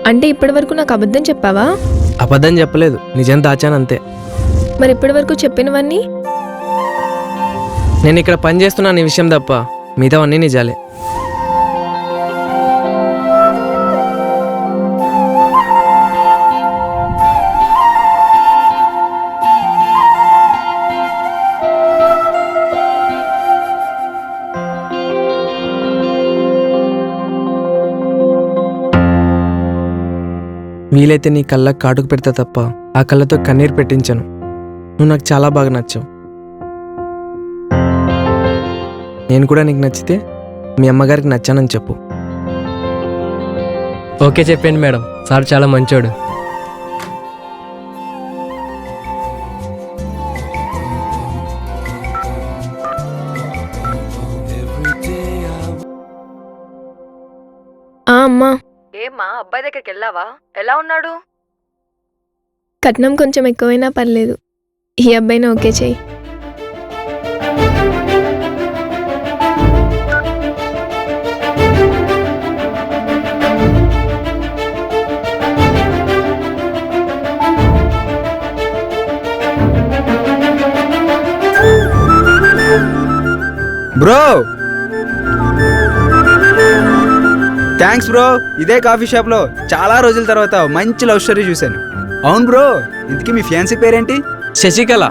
అంటే ఇప్పటి వరకు నాకు అబద్ధం చెప్పావా? అబద్ధం చెప్పలేదు, నిజం దాచాను అంతే. మరి ఇప్పటి వరకు చెప్పినవన్నీ? నేను ఇక్కడ పని చేస్తున్నాను ఈ విషయం తప్ప మిగతావన్నీ నిజాలే. వీలైతే నీ కళ్ళకు కాటుకు పెడతా తప్ప ఆ కళ్ళతో కన్నీరు పెట్టించను. నువ్వు నాకు చాలా బాగా నచ్చావు. నేను కూడా నీకు నచ్చితే మీ అమ్మగారికి నచ్చానని చెప్పు. ఓకే చెప్పండి మేడం, సార్ చాలా మంచోడు. అమ్మా, ఏమ్మా అబ్బాయి దగ్గరికి వెళ్ళావా? ఎలా ఉన్నాడు? కట్నం కొంచెం ఎక్కువైనా పర్లేదు, ఈ అబ్బాయిని ఓకే చెయ్యి. Bro thanks bro. ఇదే కాఫీ షాప్లో చాలా రోజుల తర్వాత మంచి లవ్ స్టోరీ చూశాను. అవును బ్రో, ఇంతకీ మీ ఫ్యాన్సీ పేరేంటి? శశికళ.